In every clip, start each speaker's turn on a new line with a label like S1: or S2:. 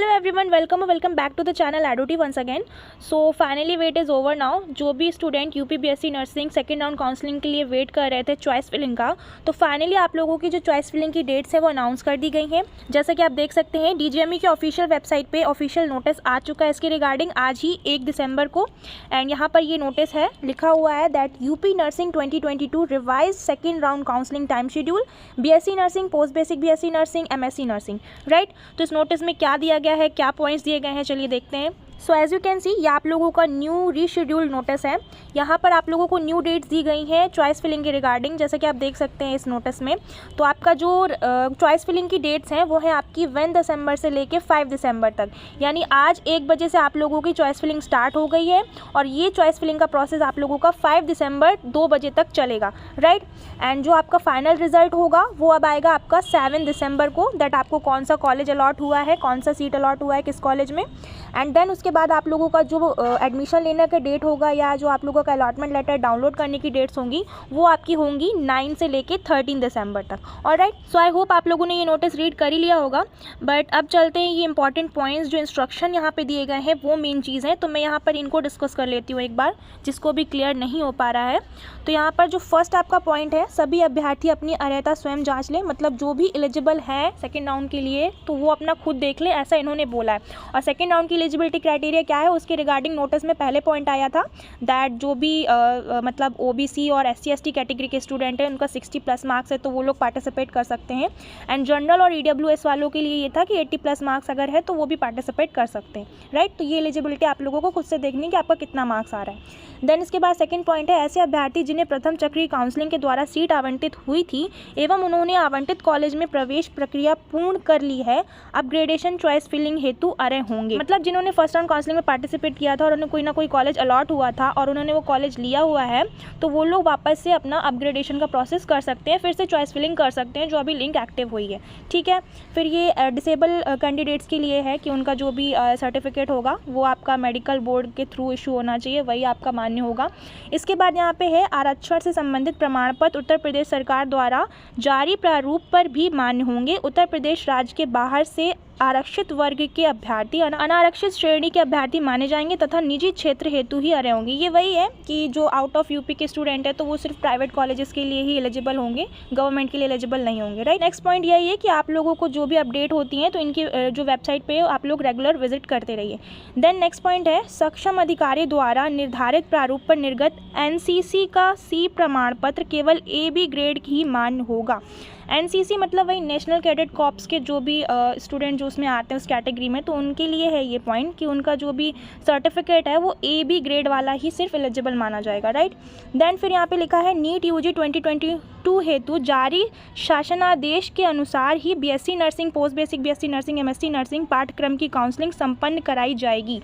S1: Hello everyone, welcome back to the channel एडोटी once again. So finally wait is over now. जो भी student UP BSc nursing second round counselling के लिए wait कर रहे थे चॉइस फिलिंग का, तो फाइनली आप लोगों की जो चॉइस फिलिंग की डेट्स है वो अनाउंस कर दी गई हैं। जैसा कि आप देख सकते हैं डीजीएमई की ऑफिशियल वेबसाइट पे ऑफिशियल नोटिस आ चुका है इसके रिगार्डिंग आज ही 1 दिसंबर को। एंड यहाँ पर ये नोटिस है, लिखा हुआ है that UP nursing 2022 revise second round counselling time schedule, BSc nursing, post basic BSc nursing, MSc nursing. Right, तो इस नोटिस में क्या दिया गया है, क्या पॉइंट्स दिए गए हैं, चलिए देखते हैं। So as you can see, ये आप लोगों का न्यू रीशेड्यूल्ड नोटिस है। यहाँ पर आप लोगों को न्यू डेट्स दी गई हैं चॉइस फिलिंग के रिगार्डिंग, जैसा कि आप देख सकते हैं इस नोटिस में। तो आपका जो चॉइस फिलिंग की डेट्स हैं वो है आपकी 1 दिसंबर से लेके 5 दिसंबर तक, यानी आज 1 बजे से आप लोगों की चॉइस फिलिंग स्टार्ट हो गई है और ये चॉइस फिलिंग का प्रोसेस आप लोगों का 5 दिसंबर 2 बजे तक चलेगा। राइट, एंड जो आपका फाइनल रिजल्ट होगा वो अब आएगा आपका 7 दिसंबर को, दैट आपको कौन सा कॉलेज अलॉट हुआ है, कौन सा सीट अलॉट हुआ है किस कॉलेज में। एंड देन उसके बाद आप लोगों का जो एडमिशन लेने का डेट होगा या जो आप लोगों का अलॉटमेंट लेटर डाउनलोड करने की डेट्स होंगी वो आपकी होंगी 9 से लेके 13 दिसंबर तक। ऑलराइट, सो आई होप आप लोगों ने ये नोटिस रीड कर ही लिया होगा। बट अब चलते हैं, ये इंपॉर्टेंट पॉइंट्स जो इंस्ट्रक्शन यहाँ पे दिए गए हैं वो मेन चीज़ है, तो मैं यहाँ पर इनको डिस्कस कर लेती हूँ एक बार, जिसको भी क्लियर नहीं हो पा रहा है। तो यहाँ पर जो फर्स्ट आपका पॉइंट है, सभी अभ्यर्थी अपनी अर्हता स्वयं जाँच लें, मतलब जो भी एलिजिबल है सेकेंड राउंड के लिए तो वो अपना खुद देख ले, ऐसा इन्होंने बोला है। और सेकेंड राउंड की एलिजिबिलिटी क्राइटेरिया क्या है उसके रिगार्डिंग नोटिस में पहले पॉइंट आया था दैट जो भी मतलब ओबीसी और एससी एसटी कैटेगरी के स्टूडेंट हैं उनका 60+ मार्क्स है तो वो लोग पार्टिसिपेट कर सकते हैं। एंड जनरल और ईडब्ल्यूएस वालों के लिए ये था कि 80+ मार्क्स अगर है तो वो भी पार्टिसिपेट कर सकते हैं। राइट, तो ये एलिजिबिलिटी आप लोगों को खुद से देखनी है कि आपका कितना मार्क्स आ रहा है। देन इसके बाद सेकंड पॉइंट है, ऐसे अभ्यर्थी जिन्हें प्रथम चक्रीय काउंसलिंग के द्वारा सीट आवंटित हुई थी एवं उन्होंने आवंटित कॉलेज में प्रवेश प्रक्रिया पूर्ण कर ली है, अपग्रेडेशन चॉइस फिलिंग हेतु अर्ह होंगे। मतलब जिन्होंने फर्स्ट राउंड काउंसलिंग में पार्टिसिपेट किया था और उन्हें कोई ना कोई कॉलेज अलॉट हुआ था और उन्होंने वो कॉलेज लिया हुआ है तो वो लोग वापस से अपना अपग्रेडेशन का प्रोसेस कर सकते हैं, फिर से चॉइस फिलिंग कर सकते हैं जो अभी लिंक एक्टिव हुई है। ठीक है, फिर ये डिसेबल कैंडिडेट्स के लिए है कि उनका जो भी सर्टिफिकेट होगा वो आपका मेडिकल बोर्ड के थ्रू इशू होना चाहिए, वही आपका मान्य होगा। इसके बाद यहाँ पे है आरक्षण से संबंधित प्रमाण पत्र उत्तर प्रदेश सरकार द्वारा जारी प्रारूप पर भी मान्य होंगे। उत्तर प्रदेश राज्य के बाहर से आरक्षित वर्ग के अभ्यर्थी अनारक्षित श्रेणी के अभ्यर्थी माने जाएंगे तथा निजी क्षेत्र हेतु ही अर्ह होंगे। ये वही है कि जो आउट ऑफ यूपी के स्टूडेंट है तो वो सिर्फ प्राइवेट कॉलेजेस के लिए ही एलिजिबल होंगे, गवर्नमेंट के लिए एलिजिबल नहीं होंगे। राइट, नेक्स्ट पॉइंट यही है कि आप लोगों को जो भी अपडेट होती हैं तो इनकी जो वेबसाइट पे आप लोग रेगुलर विजिट करते रहिए। देन नेक्स्ट पॉइंट है, सक्षम अधिकारी द्वारा निर्धारित प्रारूप पर निर्गत एनसीसी का सी प्रमाण पत्र केवल AB ग्रेड ही मान्य होगा। एनसीसी मतलब वही नेशनल कैडेट कॉर्प्स के जो भी स्टूडेंट जो उसमें आते हैं उस कैटेगरी में, तो उनके लिए है ये पॉइंट कि उनका जो भी सर्टिफिकेट है वो AB ग्रेड वाला ही सिर्फ एलिजिबल माना जाएगा। राइट, देन फिर यहाँ पे लिखा है नीट यूजी 2022 हेतु जारी शासनादेश के अनुसार ही BSc nursing, post basic BSc nursing, MSc nursing पाठ्यक्रम की काउंसलिंग संपन्न कराई जाएगी।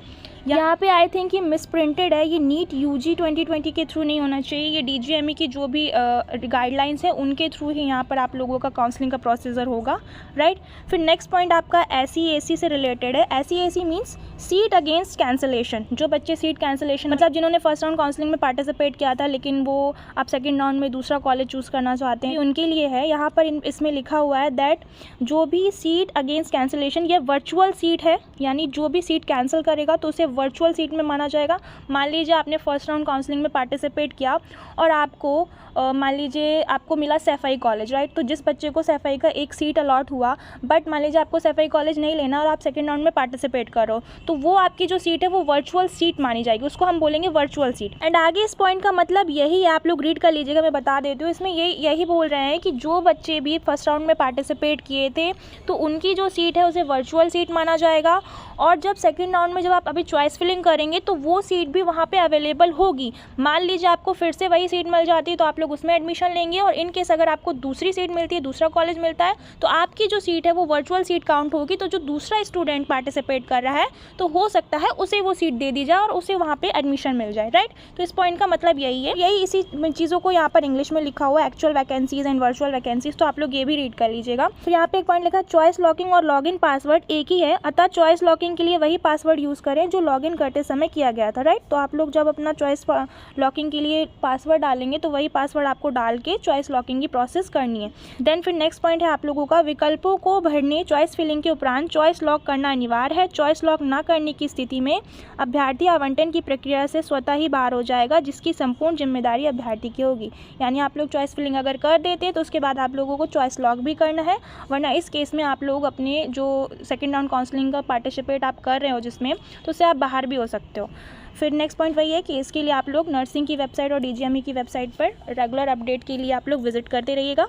S1: यहाँ पे आई थिंक ये मिसप्रिंटेड है, ये नीट यूजी 2020 के थ्रू नहीं होना चाहिए, ये डीजीएमई की जो भी गाइडलाइंस है उनके थ्रू ही यहाँ पर आप लोगों का काउंसलिंग का प्रोसीजर होगा। राइट, फिर नेक्स्ट पॉइंट आपका SEAC से रिलेटेड है। SEAC means seat against cancellation. जो बच्चे सीट कैंसलेशन मतलब जिन्होंने फर्स्ट राउंड काउंसलिंग में पार्टिसिपेट किया था लेकिन वो आप सेकेंड राउंड में दूसरा कॉलेज चूज़ करना चाहते हैं, उनके लिए है। यहाँ पर इसमें लिखा हुआ है दैट जो भी सीट अगेंस्ट कैंसलेशन ये वर्चुअल सीट है, यानी जो भी सीट कैंसिल करेगा तो उसे वर्चुअल सीट में माना जाएगा। मान लीजिए आपने फर्स्ट राउंड काउंसलिंग में पार्टिसिपेट किया और आपको मान लीजिए आपको मिला सैफई कॉलेज। राइट, तो जिस बच्चे को सैफई का एक सीट अलॉट हुआ बट मान लीजिए आपको सैफई कॉलेज नहीं लेना और आप सेकेंड राउंड में पार्टिसिपेट करो तो वो आपकी जो सीट है वो वर्चुअल सीट मानी जाएगी, उसको हम बोलेंगे वर्चुअल सीट। एंड आगे इस पॉइंट का मतलब यही है, आप लोग रीड कर लीजिएगा, मैं बता देती हूँ। इसमें यही बोल रहे हैं कि जो बच्चे भी फर्स्ट राउंड में पार्टिसिपेट किए थे तो उनकी जो सीट है उसे वर्चुअल सीट माना जाएगा और जब सेकेंड राउंड में जब आप अभी चॉइस फिलिंग करेंगे तो वो सीट भी वहाँ पे अवेलेबल होगी। मान लीजिए आपको फिर से वही सीट मिल जाती है तो आप लोग उसमें एडमिशन लेंगे और इन केस अगर आपको दूसरी सीट मिलती है, दूसरा कॉलेज मिलता है तो आपकी जो सीट है वो वर्चुअल सीट काउंट होगी। तो जो दूसरा स्टूडेंट पार्टिसिपेट कर रहा है तो हो सकता है उसे वो सीट दे दी जाए और उसे वहाँ पे एडमिशन मिल जाए। राइट, तो इस पॉइंट का मतलब यही है, यही इसी चीज़ों को यहाँ पर इंग्लिश में लिखा हुआ है, actual vacancies and virtual vacancies, तो आप लोग ये भी रीड कर लीजिएगा। फिर यहाँ पे एक पॉइंट लिखा है चॉइस लॉकिंग और लॉगिन पासवर्ड एक ही है, अतः चॉइस लॉकिंग लॉकिंग के लिए वही पासवर्ड यूज़ करें जो लॉगिन करते समय किया गया था, राइट। तो आप लोग जब अपना चॉइस लॉकिंग के लिए पासवर्ड डालेंगे तो वही पासवर्ड आपको डाल के चॉइस लॉकिंग की प्रोसेस करनी है। देन फिर नेक्स्ट पॉइंट है आप लोगों का, विकल्पों को भरने चॉइस फिलिंग के उपरांत चॉइस लॉक करना अनिवार्य है। चॉइस लॉक ना करने की स्थिति में अभ्यर्थी आवंटन की प्रक्रिया से स्वतः ही बाहर हो जाएगा, जिसकी संपूर्ण जिम्मेदारी अभ्यर्थी की होगी। यानी आप लोग चॉइस फिलिंग अगर कर देते तो उसके बाद आप लोगों को चॉइस लॉक भी करना है, वरना इस केस में आप लोग अपने जो सेकेंड राउंड काउंसलिंग का पार्टिसिपेट आप कर रहे हो जिसमें, तो उससे आप बाहर भी हो सकते हो। फिर नेक्स्ट पॉइंट वही है कि इसके लिए आप लोग नर्सिंग की वेबसाइट और DGME की वेबसाइट पर रेगुलर अपडेट के लिए आप लोग विजिट करते रहिएगा।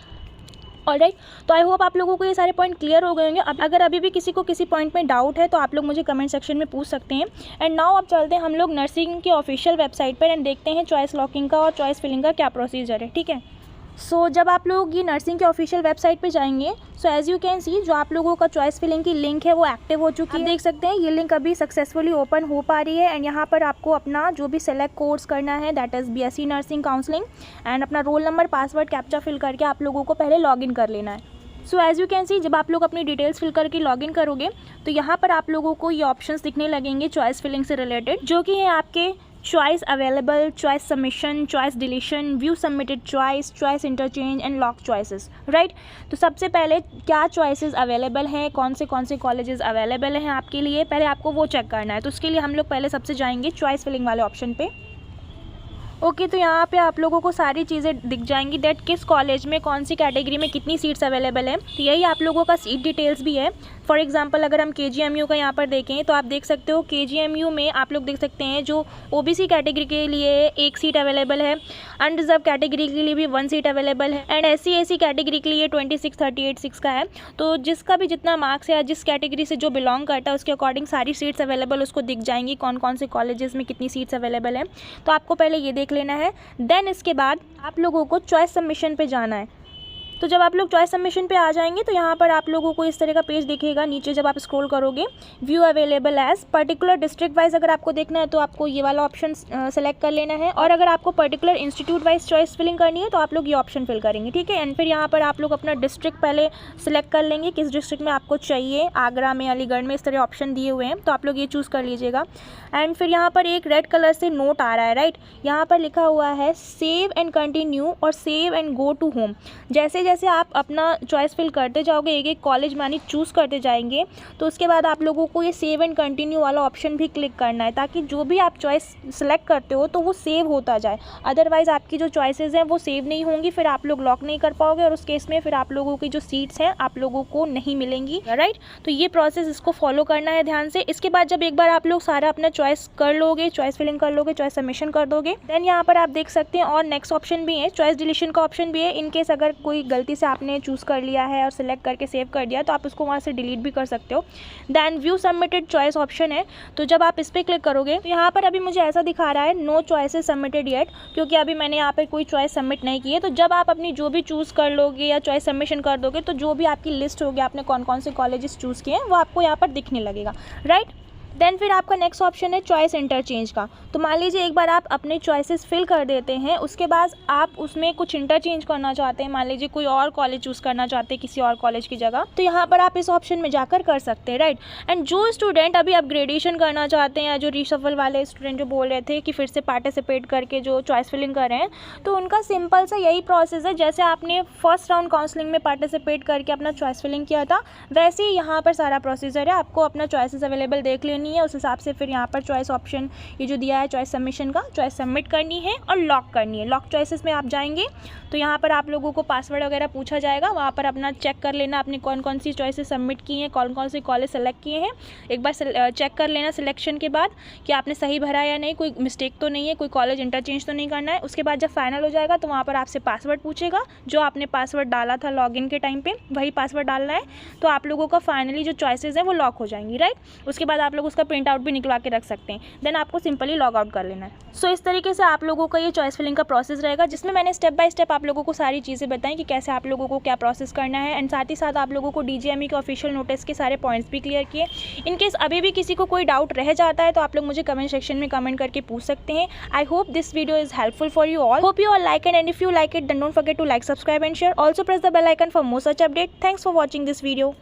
S1: ऑलराइट, तो आई होप आप लोगों को ये सारे पॉइंट क्लियर हो गए होंगे। अब अगर अभी भी किसी को किसी पॉइंट में डाउट है तो आप लोग मुझे कमेंट सेक्शन में पूछ सकते हैं। एंड नाउ अब चलते हैं हम लोग नर्सिंग की ऑफिशियल वेबसाइट पर एंड देखते हैं चॉइस लॉकिंग का और चॉइस फिलिंग का क्या प्रोसीजर है, ठीक है। सो जब आप लोग ये नर्सिंग के ऑफिशियल वेबसाइट पे जाएंगे, so as you can see जो आप लोगों का चॉइस फिलिंग की लिंक है वो एक्टिव हो चुकी है। आप देख सकते हैं ये लिंक अभी सक्सेसफुली ओपन हो पा रही है। एंड यहाँ पर आपको अपना जो भी सेलेक्ट कोर्स करना है, that is BSc nursing counselling, and अपना roll number, password, captcha fill करके आप लोगों को पहले लॉगिन कर लेना है। So as you can see जब आप लोग अपनी डिटेल्स फिल करके लॉगिन करोगे तो यहाँ पर आप लोगों को ये ऑप्शंस दिखने लगेंगे चॉइस फिलिंग से रिलेटेड, जो कि है आपके choice available, choice submission, choice deletion, view submitted choice, choice interchange and lock choices, right. तो सबसे पहले क्या चॉइसेस अवेलेबल हैं, कौन से कॉलेजेस अवेलेबल हैं आपके लिए, पहले आपको वो चेक करना है। तो उसके लिए हम लोग पहले सबसे जाएंगे चॉइस फिलिंग वाले ऑप्शन पे। ओके, तो यहाँ पे आप लोगों को सारी चीज़ें दिख जाएंगी दैट किस कॉलेज में कौन सी कैटेगरी में कितनी सीट्स अवेलेबल है। तो यही आप लोगों का सीट डिटेल्स भी है। फॉर एग्जांपल अगर हम KGMU का यहाँ पर देखें तो आप देख सकते हो KGMU में आप लोग देख सकते हैं जो OBC कैटेगरी के लिए 1 सीट अवेलेबल है, अनरिजर्व कैटेगरी के लिए भी 1 सीट अवेलेबल है, एंड SC/SC कैटेगरी के लिए 26/38/6 का है। तो जिसका भी जितना मार्क्स है या जिस कैटेगरी से जो बिलोंग करता है उसके अकॉर्डिंग सारी सीट्स अवेलेबल उसको दिख जाएंगी, कौन कौन से कॉलेजेस में कितनी सीट्स अवेलेबल है। तो आपको पहले ये देख लेना है। देन इसके बाद आप लोगों को चॉइस सबमिशन पे जाना है। तो जब आप लोग चॉइस सबमिशन पे आ जाएंगे तो यहाँ पर आप लोगों को इस तरह का पेज दिखेगा। नीचे जब आप स्क्रॉल करोगे view available as particular district wise अगर आपको देखना है तो आपको ये वाला ऑप्शन सेलेक्ट कर लेना है, और अगर आपको particular institute wise choice filling करनी है तो आप लोग ये ऑप्शन फिल करेंगे, ठीक है। एंड फिर यहाँ पर आप लोग अपना डिस्ट्रिक्ट पहले सिलेक्ट कर लेंगे, किस डिस्ट्रिक्ट में आपको चाहिए, आगरा में, अलीगढ़ में, इस तरह ऑप्शन दिए हुए हैं, तो आप लोग ये चूज़ कर लीजिएगा। एंड फिर यहाँ पर एक रेड कलर से नोट आ रहा है, राइट। यहाँ पर लिखा हुआ है सेव एंड कंटिन्यू और save and go to home. जैसे जैसे आप अपना चॉइस फिल करते जाओगे, एक एक कॉलेज मानी चूज़ करते जाएंगे, तो उसके बाद आप लोगों को ये सेव एंड कंटिन्यू वाला ऑप्शन भी क्लिक करना है, ताकि जो भी आप चॉइस सेलेक्ट करते हो तो वो सेव होता जाए। अदरवाइज़ आपकी जो चॉइसेस हैं वो सेव नहीं होंगी, फिर आप लोग लॉक नहीं कर पाओगे, और उस केस में फिर आप लोगों की जो सीट्स हैं आप लोगों को नहीं मिलेंगी, राइट। तो ये प्रोसेस इसको फॉलो करना है ध्यान से। इसके बाद जब एक बार आप लोग सारा अपना चॉइस कर लोगे, चॉइस फिलिंग कर लोगे, चॉइस सबमिशन कर दोगे, देन यहाँ पर आप देख सकते हैं और नेक्स्ट ऑप्शन भी है, चॉइस डिलीशन का ऑप्शन भी है। इनकेस अगर कोई गलती से आपने चूज़ कर लिया है और सिलेक्ट करके सेव कर दिया तो आप उसको वहाँ से डिलीट भी कर सकते हो। Then view submitted choice option है, तो जब आप इस पर क्लिक करोगे तो यहाँ पर अभी मुझे ऐसा दिखा रहा है नो चॉइसेस सबमिटेड येट, क्योंकि अभी मैंने यहाँ पर कोई चॉइस सबमिट नहीं की है। तो जब आप अपनी जो भी चूज़ कर लोगे या चॉइस सबमिशन कर दोगे तो जो भी आपकी लिस्ट होगी, आपने कौन कौन से कॉलेजेस चूज़ किए हैं वो आपको यहाँ पर दिखने लगेगा, राइट। देन फिर आपका नेक्स्ट ऑप्शन है चॉइस इंटरचेंज का। तो मान लीजिए एक बार आप अपने चॉइसेस फिल कर देते हैं, उसके बाद आप उसमें कुछ इंटरचेंज करना चाहते हैं, मान लीजिए कोई और कॉलेज चूज़ करना चाहते हैं किसी और कॉलेज की जगह, तो यहाँ पर आप इस ऑप्शन में जाकर कर सकते हैं, राइट। एंड जो स्टूडेंट अभी अपग्रेडेशन करना चाहते हैं, या जो रीशफल वाले स्टूडेंट जो बोल रहे थे कि फिर से पार्टिसिपेट करके जो चॉइस फिलिंग कर रहे हैं, तो उनका सिंपल सा यही प्रोसेस है, जैसे आपने फर्स्ट राउंड काउंसलिंग में पार्टिसिपेट करके अपना चॉइस फिलिंग किया था, वैसे ही यहाँ पर सारा प्रोसीजर है। आपको अपना चॉइसेस अवेलेबल देख लेनी है, उस हिसाब से फिर यहाँ पर चॉइस ऑप्शन ये जो दिया है चॉइस सबमिशन का, चॉइस सबमिट करनी है और लॉक करनी है। लॉक चॉइसेस में आप जाएंगे तो यहाँ पर आप लोगों को पासवर्ड वगैरह पूछा जाएगा, वहाँ पर अपना चेक कर लेना आपने कौन कौन सी चॉइसेस सबमिट की हैं, कौन कौन से कॉलेज सेलेक्ट किए हैं। एक बार चेक कर लेना सिलेक्शन के बाद कि आपने सही भरा या नहीं, कोई मिस्टेक तो नहीं है, कोई कॉलेज इंटरचेंज तो नहीं करना है। उसके बाद जब फाइनल हो जाएगा तो वहाँ पर आपसे पासवर्ड पूछेगा, जो आपने पासवर्ड डाला था लॉगिन के टाइम पे वही पासवर्ड डालना है। तो आप लोगों का फाइनली जो चॉइसेस हैं वो लॉक हो जाएंगी, राइट। उसके बाद आप लोग उसका प्रिंट आउट भी निकलवा के रख सकते हैं, देन आपको सिंपली लॉग आउट कर लेना है। सो इस तरीके से आप लोगों का ये चॉइस फिलिंग का प्रोसेस रहेगा, जिसमें मैंने स्टेप बाय स्टेप आप लोगों को सारी चीज़ें बताई कि कैसे आप लोगों को क्या प्रोसेस करना है, एंड साथ ही साथ आप लोगों को DGME के ऑफिशियल नोटिस के सारे पॉइंट्स भी क्लियर किए। इनकेस अभी भी किसी को कोई डाउट रह जाता है तो आप लोग मुझे कमेंट सेक्शन में कमेंट करके पूछ सकते हैं। I hope this video is helpful for you all. Hope you all like it, and if you like it then don't forget to like, subscribe and share. Also press the bell icon for more such update. Thanks for watching this video.